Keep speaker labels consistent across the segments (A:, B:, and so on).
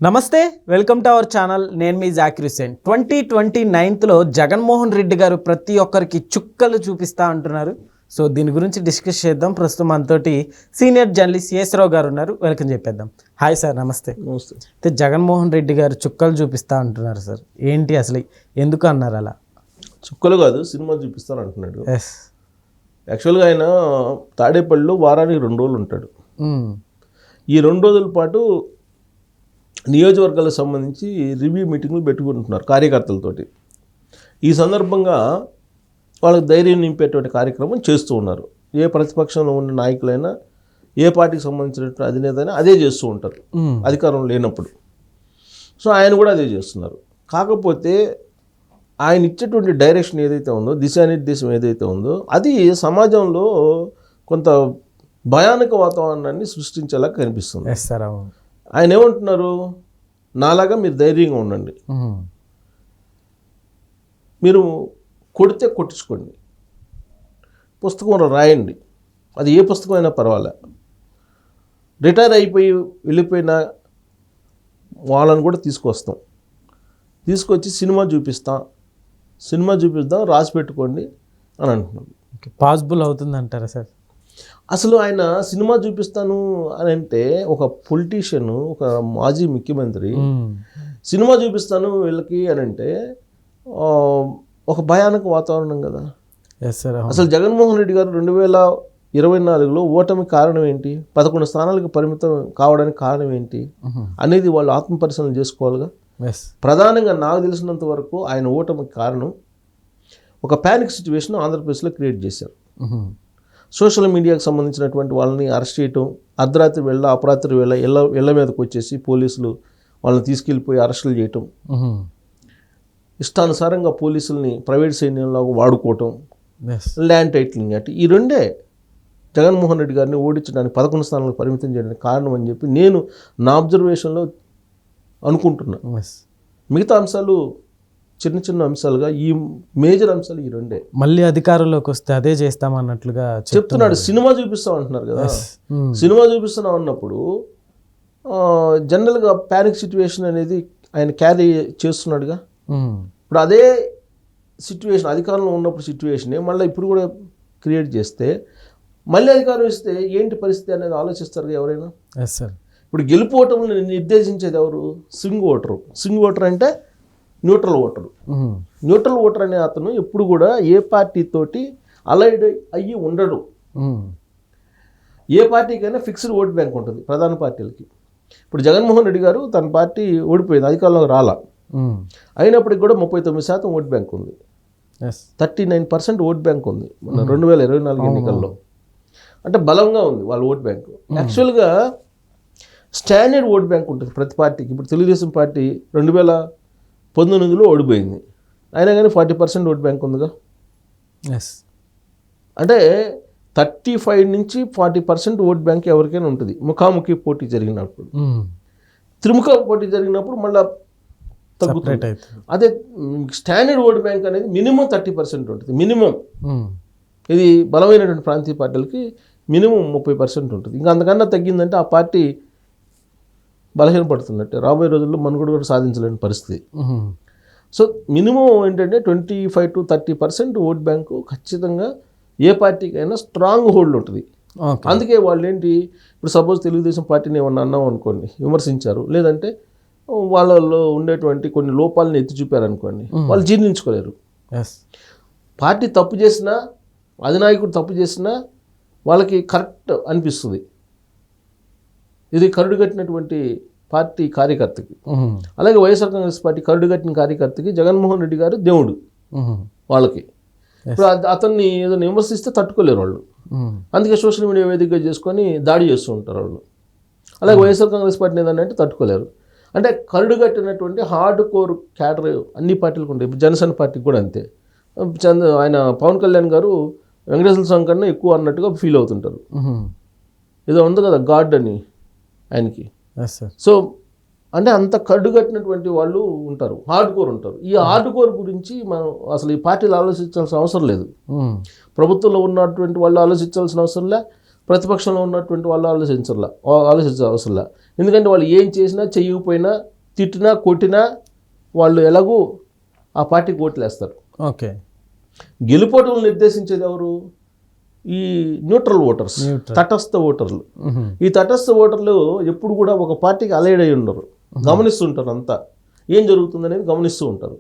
A: నమస్తే, welcome to our channel. నేను మీ జాకిర్ హుసేన్. 2029లో జగన్మోహన్ రెడ్డి గారు ప్రతి ఒక్కరికి చుక్కలు చూపిస్తా అంటున్నారు. సో దీని గురించి డిస్కస్ చేద్దాం. ప్రస్తుతం మనతోటి సీనియర్ జర్నలిస్ట్ యేసరావు గారు ఉన్నారు. వెల్కమ్ చెప్పేద్దాం. హాయ్ సార్, నమస్తే.
B: నమస్తే.
A: అయితే జగన్మోహన్ రెడ్డి గారు చుక్కలు చూపిస్తా అంటున్నారు సార్, ఏంటి అసలు, ఎందుకు అన్నారు అలా?
B: చుక్కలు కాదు, సినిమా చూపిస్తాను అంటున్నాడు.
A: ఎస్,
B: యాక్చువల్గా ఆయన తాడేపల్లిలో వారానికి 2 రోజులు ఉంటాడు. ఈ 2 రోజుల పాటు నియోజకవర్గాలకు సంబంధించి రివ్యూ మీటింగ్లు పెట్టుకుంటున్నారు కార్యకర్తలతోటి. ఈ సందర్భంగా వాళ్ళకి ధైర్యం నింపేటువంటి కార్యక్రమం చేస్తూ ఉన్నారు. ఏ ప్రతిపక్షంలో ఉన్న నాయకులైనా, ఏ పార్టీకి సంబంధించినటువంటి అధినేత అయినా అదే చేస్తూ ఉంటారు అధికారం లేనప్పుడు. సో ఆయన కూడా అదే చేస్తున్నారు. కాకపోతే ఆయన ఇచ్చేటువంటి డైరెక్షన్ ఏదైతే ఉందో, దిశానిర్దేశం ఏదైతే ఉందో, అది సమాజంలో కొంత భయానక వాతావరణాన్ని సృష్టించేలా కనిపిస్తుంది.
A: ఎస్ సార్, అవును.
B: ఆయన ఏమంటున్నారు, నాలాగా మీరు ధైర్యంగా ఉండండి, మీరు కొడితే కొట్టించుకోండి, పుస్తకం రాయండి, అది ఏ పుస్తకం అయినా పర్వాలే, రిటైర్ అయిపోయి వెళ్ళిపోయిన వాళ్ళని కూడా తీసుకొచ్చి సినిమా చూపిస్తాం, రాసి పెట్టుకోండి అని అంటున్నాడు.
A: పాసిబుల్ అవుతుంది అంటారా సార్?
B: అసలు ఆయన సినిమా చూపిస్తాను అని అంటే, ఒక పొలిటీషియన్, ఒక మాజీ ముఖ్యమంత్రి సినిమా చూపిస్తాను వీళ్ళకి అని అంటే ఒక భయానక వాతావరణం కదా. అసలు జగన్మోహన్ రెడ్డి గారు 2024లో ఓటమి కారణం ఏంటి, 11 స్థానాలకు పరిమితం కావడానికి కారణం ఏంటి అనేది వాళ్ళు ఆత్మపరిశీలన చేసుకోవాలిగా. ప్రధానంగా నాకు తెలిసినంత వరకు ఆయన ఓటమికి కారణం ఒక ప్యానిక్ సిచ్యువేషన్ ఆంధ్రప్రదేశ్లో క్రియేట్ చేశారు. సోషల్ మీడియాకు సంబంధించినటువంటి వాళ్ళని అరెస్ట్ చేయటం, అర్ధరాత్రి వేళ, అపరాత్రి వేళ ఇళ్ళ మీదకి వచ్చేసి పోలీసులు వాళ్ళని తీసుకెళ్ళిపోయి అరెస్టులు చేయటం, ఇష్టానుసారంగా పోలీసుల్ని ప్రైవేట్ సైన్యంలో వాడుకోవటం, ల్యాండ్ టైటిలింగ్, అంటే ఈ రెండే జగన్మోహన్ రెడ్డి గారిని ఓడించడానికి 11 స్థానాలకు పరిమితం చేయడానికి కారణం అని చెప్పి నేను నా అబ్జర్వేషన్లో అనుకుంటున్నా. మిగతా అంశాలు చిన్న చిన్న అంశాలుగా, ఈ మేజర్ అంశాలు ఈ రెండే.
A: మళ్ళీ అధికారంలోకి వస్తే అదే చేస్తామన్నట్లుగా
B: చెప్తున్నాడు. సినిమా చూపిస్తాం అంటున్నారు కదా. సినిమా చూపిస్తున్నాం అన్నప్పుడు జనరల్గా ప్యానిక్ సిచ్యువేషన్ అనేది ఆయన క్యారీ చేస్తున్నాడుగా. ఇప్పుడు అదే సిచ్యువేషన్ అధికారంలో ఉన్నప్పుడు సిచ్యువేషనే మళ్ళీ ఇప్పుడు కూడా క్రియేట్ చేస్తే, మళ్ళీ అధికారం ఇస్తే ఏంటి పరిస్థితి అనేది ఆలోచిస్తారు ఎవరైనా. ఇప్పుడు గెలుపోవటం నిర్దేశించేది ఎవరు? స్వింగ్ ఓటర్ అంటే న్యూట్రల్ ఓటర్ అనే అతను ఎప్పుడు కూడా ఏ పార్టీతోటి అలైడ్ అయ్యి ఉండడు. ఏ పార్టీకైనా ఫిక్స్డ్ ఓట్ బ్యాంక్ ఉంటుంది ప్రధాన పార్టీలకి. ఇప్పుడు జగన్మోహన్ రెడ్డి గారు తన పార్టీ ఓడిపోయింది, అధికారంలోకి రాలా, అయినప్పటికి కూడా 39% ఓట్ బ్యాంక్ ఉంది, 39% ఓట్ బ్యాంక్ ఉంది మన 2024 ఎన్నికల్లో. అంటే బలంగా ఉంది వాళ్ళ ఓట్ బ్యాంకు. యాక్చువల్గా స్టాండర్డ్ ఓట్ బ్యాంక్ ఉంటుంది ప్రతి పార్టీకి. ఇప్పుడు తెలుగుదేశం పార్టీ 2019లో ఓడిపోయింది, అయినా కానీ 40% ఓట్ బ్యాంక్ ఉందిగా. అంటే 35 నుంచి 40% ఓట్ బ్యాంక్ ఎవరికైనా ఉంటుంది ముఖాముఖి పోటీ జరిగినప్పుడు. త్రిముఖ పోటీ జరిగినప్పుడు మళ్ళీ తగ్గుతుంది. అదే స్టాండర్డ్ ఓట్ బ్యాంక్ అనేది మినిమం 30% ఉంటుంది. మినిమం ఇది బలమైనటువంటి ప్రాంతీయ పార్టీలకి మినిమం 30% ఉంటుంది. ఇంకా అంతకన్నా తగ్గిందంటే ఆ పార్టీ బలహీనపడుతున్నట్టే, రాబోయే రోజుల్లో మనుగడ కూడా సాధించలేని పరిస్థితి. సో మినిమం ఏంటంటే 25 to 30% ఓట్ బ్యాంకు ఖచ్చితంగా ఏ పార్టీకైనా స్ట్రాంగ్ హోల్డ్ ఉంటుంది. అందుకే వాళ్ళు ఏంటి, ఇప్పుడు సపోజ్ తెలుగుదేశం పార్టీని ఏమన్నా అన్నాం అనుకోండి, విమర్శించారు, లేదంటే వాళ్ళలో ఉండేటువంటి కొన్ని లోపాలను ఎత్తి చూపారనుకోండి, వాళ్ళు జీర్ణించుకోలేరు. పార్టీ తప్పు చేసినా, అధినాయకుడు తప్పు చేసినా వాళ్ళకి కరెక్ట్ అనిపిస్తుంది. ఇది కరుడుగట్టినటువంటి పార్టీ కార్యకర్తకి. అలాగే వైఎస్ఆర్ కాంగ్రెస్ పార్టీ కరుడుగట్టిన కార్యకర్తకి జగన్మోహన్ రెడ్డి గారు దేవుడు వాళ్ళకి. ఇప్పుడు అతన్ని ఏదైనా విమర్శిస్తే తట్టుకోలేరు వాళ్ళు, అందుకే సోషల్ మీడియా వేదికగా చేసుకొని దాడి చేస్తూ ఉంటారు వాళ్ళు. అలాగే వైఎస్ఆర్ కాంగ్రెస్ పార్టీని ఏదన్నా అంటే తట్టుకోలేరు. అంటే కరుడుగట్టినటువంటి హార్డ్ కోర్ క్యాడర్ అన్ని పార్టీలకు ఉంటాయి. ఇప్పుడు జనసేన పార్టీకి కూడా అంతే. ఆయన పవన్ కళ్యాణ్ గారు వెంకటేశ్వర స్వామి కన్నా ఎక్కువ అన్నట్టుగా ఫీల్ అవుతుంటారు. ఏదో ఉంది కదా గాడ్ అని ఆయనకి. సో అంటే అంత కడ్డుగట్టినటువంటి వాళ్ళు ఉంటారు, హార్డ్ కోర్ ఉంటారు. ఈ హార్డ్ కోర్ గురించి మనం అసలు ఈ పార్టీలు ఆలోచించాల్సిన అవసరం లేదు. ప్రభుత్వంలో ఉన్నటువంటి వాళ్ళు ఆలోచించాల్సిన అవసరం లే, ప్రతిపక్షంలో ఉన్నటువంటి వాళ్ళు ఆలోచించాల్సిన అవసరంలా. ఎందుకంటే వాళ్ళు ఏం చేసినా చెయ్యకపోయినా తిట్టినా కొట్టినా వాళ్ళు ఎలాగూ ఆ పార్టీకి ఓట్లు వేస్తారు.
A: ఓకే.
B: గెలుపోటలను నిర్దేశించేది ఎవరు? ఈ న్యూట్రల్ ఓటర్స్, తటస్థ ఓటర్లు. ఈ తటస్థ ఓటర్లు ఎప్పుడు కూడా ఒక పార్టీకి అలైడ్ అయి ఉండరు, గమనిస్తుంటారు, అంతా ఏం జరుగుతుంది అనేది గమనిస్తూ ఉంటారు.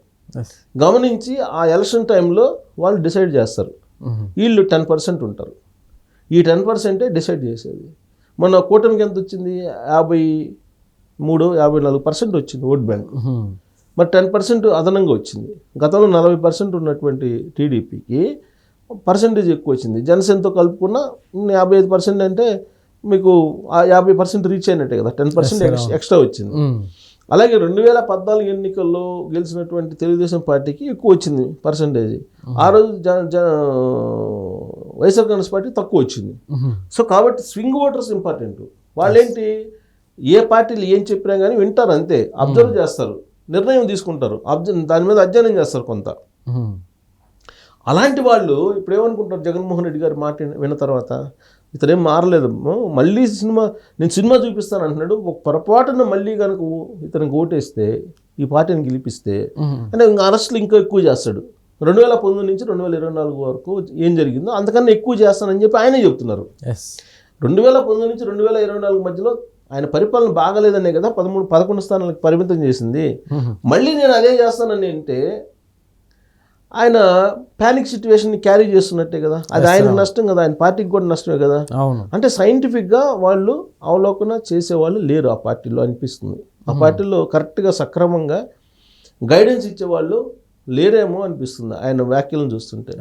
B: గమనించి ఆ ఎలక్షన్ టైంలో వాళ్ళు డిసైడ్ చేస్తారు. వీళ్ళు 10% ఉంటారు. ఈ 10% డిసైడ్ చేసేది. మన కూటమికి ఎంత వచ్చింది? 53-54% వచ్చింది ఓట్ బ్యాంక్. మరి 10% అదనంగా వచ్చింది. గతంలో 40% ఉన్నటువంటి టీడీపీకి పర్సంటేజ్ ఎక్కువ వచ్చింది. జనసేనతో కలుపుకున్న 55% అంటే మీకు ఆ 50% రీచ్ అయినట్టే కదా, 10% ఎక్స్ట్రా వచ్చింది. అలాగే 2014 ఎన్నికల్లో గెలిచినటువంటి తెలుగుదేశం పార్టీకి ఎక్కువ వచ్చింది పర్సంటేజ్. ఆ రోజు వైఎస్ఆర్ కాంగ్రెస్ పార్టీ తక్కువ వచ్చింది. సో కాబట్టి స్వింగ్ ఓటర్స్ ఇంపార్టెంట్. వాళ్ళేంటి, ఏ పార్టీలు ఏం చెప్పినా కానీ వింటారు, అంతే, అబ్జర్వ్ చేస్తారు, నిర్ణయం తీసుకుంటారు, దాని మీద అధ్యయనం చేస్తారు కొంత. అలాంటి వాళ్ళు ఇప్పుడు ఏమనుకుంటారు, జగన్మోహన్ రెడ్డి గారి మాట విన్న తర్వాత ఇతనేం మారలేదు, మళ్ళీ నేను సినిమా చూపిస్తాను అంటున్నాడు, ఒక పొరపాటున మళ్ళీ కనుక ఇతనికి ఓటేస్తే, ఈ పార్టీని గెలిపిస్తే అంటే ఇంకా అరెస్టులు ఇంకా ఎక్కువ చేస్తాడు. 2019 నుంచి 2024 వరకు ఏం జరిగిందో అంతకన్నా ఎక్కువ చేస్తానని చెప్పి ఆయనే చెప్తున్నారు. 2019 నుంచి 2024 మధ్యలో ఆయన పరిపాలన బాగలేదనే కదా 11 స్థానాలకు పరిమితం చేసింది. మళ్ళీ నేను అదే చేస్తానని అంటే ఆయన ప్యానిక్ సిచ్యువేషన్ని క్యారీ చేస్తున్నట్టే కదా, అది ఆయనకు నష్టం కదా, ఆయన పార్టీకి కూడా నష్టమే కదా. అంటే సైంటిఫిక్గా వాళ్ళు అవలోకన చేసేవాళ్ళు లేరు ఆ పార్టీలో అనిపిస్తుంది. ఆ పార్టీలో కరెక్ట్గా సక్రమంగా గైడెన్స్ ఇచ్చేవాళ్ళు లేరేమో అనిపిస్తుంది ఆయన వ్యాఖ్యలను చూస్తుంటే.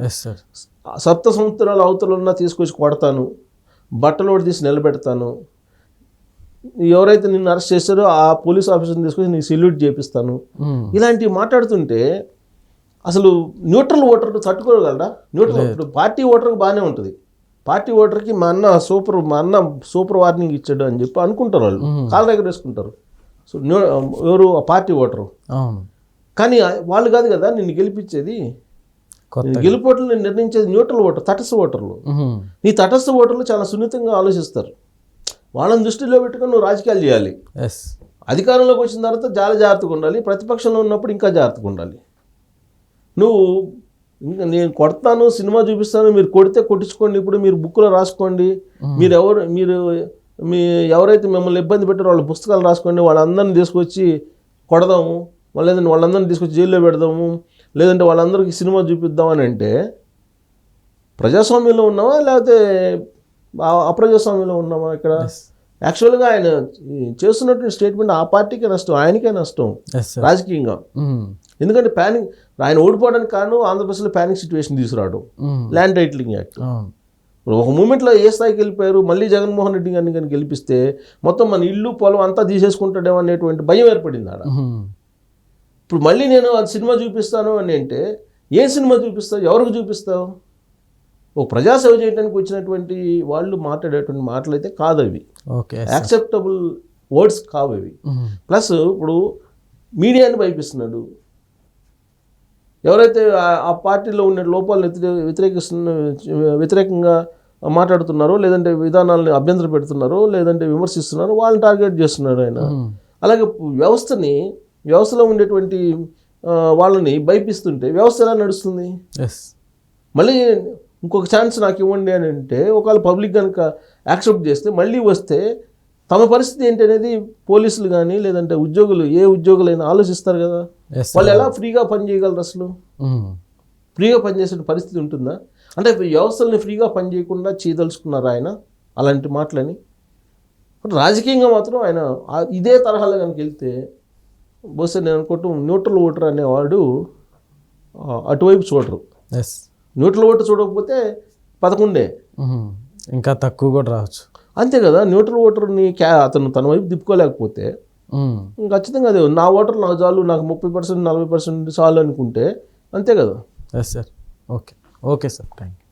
B: సప్త సంవత్సరాల అవతలున్నా తీసుకొచ్చి కొడతాను, బట్టలోడు తీసి నిలబెడతాను, ఎవరైతే నిన్ను అరెస్ట్ చేశారో ఆ పోలీస్ ఆఫీసర్ని తీసుకొచ్చి నీకు సెల్యూట్ చేపిస్తాను, ఇలాంటివి మాట్లాడుతుంటే అసలు న్యూట్రల్ ఓటర్ తట్టుకోగలరా? న్యూట్రల్ పార్టీ ఓటర్కి బాగానే ఉంటుంది, పార్టీ ఓటర్కి మా అన్న సూపర్ వార్నింగ్ ఇచ్చాడు అని చెప్పి అనుకుంటారు, వాళ్ళు కాళ్ళ దగ్గర వేసుకుంటారు. సో ఎవరు ఆ పార్టీ ఓటరు. కానీ వాళ్ళు కాదు కదా నిన్ను గెలిపించేది, గెలుపోటలు నిర్ణయించేది న్యూట్రల్ ఓటర్, తటస్థ ఓటర్లు. నీ తటస్థ ఓటర్లు చాలా సున్నితంగా ఆలోచిస్తారు. వాళ్ళని దృష్టిలో పెట్టుకొని నువ్వు రాజకీయాలు చేయాలి. అధికారంలోకి వచ్చిన తర్వాత చాలా జాగ్రత్తగా ఉండాలి, ప్రతిపక్షంలో ఉన్నప్పుడు ఇంకా జాగ్రత్తగా ఉండాలి. నువ్వు ఇంకా నేను కొడతాను, సినిమా చూపిస్తాను, మీరు కొడితే కొట్టించుకోండి, ఇప్పుడు మీరు బుక్లో రాసుకోండి, మీరు ఎవరైతే మిమ్మల్ని ఇబ్బంది పెట్టారో వాళ్ళ పుస్తకాలు రాసుకోండి, వాళ్ళందరినీ తీసుకొచ్చి కొడదాము, లేదంటే వాళ్ళందరినీ తీసుకొచ్చి జైల్లో పెడదాము, లేదంటే వాళ్ళందరికీ సినిమా చూపిద్దామని అంటే ప్రజాస్వామ్యంలో ఉన్నావా లేకపోతే అప్రజాస్వామ్యంలో ఉన్నామా? ఇక్కడ యాక్చువల్గా ఆయన చేస్తున్నటువంటి స్టేట్మెంట్ ఆ పార్టీకే నష్టం, ఆయనకే నష్టం రాజకీయంగా. ఎందుకంటే ఆయన ఓడిపోవడానికి కారణం ఆంధ్రప్రదేశ్లో ప్యానిక్ సిచ్యువేషన్ తీసుకురావడం, ల్యాండ్ టైటిలింగ్ యాక్ట్. ఒక మూమెంట్లో ఏ స్థాయికి వెళ్ళిపోయారు, మళ్ళీ జగన్మోహన్ రెడ్డి గారిని కానీ గెలిపిస్తే మొత్తం మన ఇల్లు పొలం అంతా తీసేసుకుంటాడేమో అనేటువంటి భయం ఏర్పడింది ఆడ. ఇప్పుడు మళ్ళీ నేను అది సినిమా చూపిస్తాను అని అంటే ఏ సినిమా చూపిస్తావు, ఎవరికి చూపిస్తావు? ఒక ప్రజాసేవ చేయడానికి వచ్చినటువంటి వాళ్ళు మాట్లాడేటువంటి మాటలు అయితే కాదు అవి, యాక్సెప్టబుల్ వర్డ్స్ కావు అవి. ప్లస్ ఇప్పుడు మీడియాని భయపిస్తున్నాడు, ఎవరైతే ఆ పార్టీలో ఉన్న లోపాలను వ్యతిరేకంగా మాట్లాడుతున్నారో, లేదంటే విధానాలను అభ్యంతరం పెడుతున్నారో, లేదంటే విమర్శిస్తున్నారో వాళ్ళని టార్గెట్ చేస్తున్నాడు ఆయన. అలాగే వ్యవస్థలో ఉండేటువంటి వాళ్ళని భయపిస్తుంటే వ్యవస్థ ఎలా నడుస్తుంది? మళ్ళీ ఇంకొక ఛాన్స్ నాకు ఇవ్వండి అని అంటే ఒకవేళ పబ్లిక్ కనుక యాక్సెప్ట్ చేస్తే మళ్ళీ వస్తే తమ పరిస్థితి ఏంటి అనేది పోలీసులు కానీ లేదంటే ఏ ఉద్యోగులైనా ఆలోచిస్తారు కదా. వాళ్ళు ఎలా ఫ్రీగా పని చేయగలరు? అసలు ఫ్రీగా పనిచేసే పరిస్థితి ఉంటుందా? అంటే వ్యవస్థల్ని ఫ్రీగా పని చేయకుండా చేయదలుచుకున్నారు ఆయన అలాంటి మాటలని. రాజకీయంగా మాత్రం ఆయన ఇదే తరహాలో కనుక వెళ్తే బహుశా నేను అనుకోవటం న్యూట్రల్ ఓటర్ అనేవాడు అటువైపు చూడరు. న్యూట్రల్ ఓటర్ చూడకపోతే 11
A: ఇంకా తక్కువ కూడా రావచ్చు,
B: అంతే కదా. న్యూట్రల్ ఓటర్ని అతను తన వైపు తిప్పుకోలేకపోతే ఖచ్చితంగా అదే నా ఓటర్ నాకు చాలు, నాకు 30% 40% చాలు అనుకుంటే అంతే కదా.
A: Sir. Okay sir, thank you.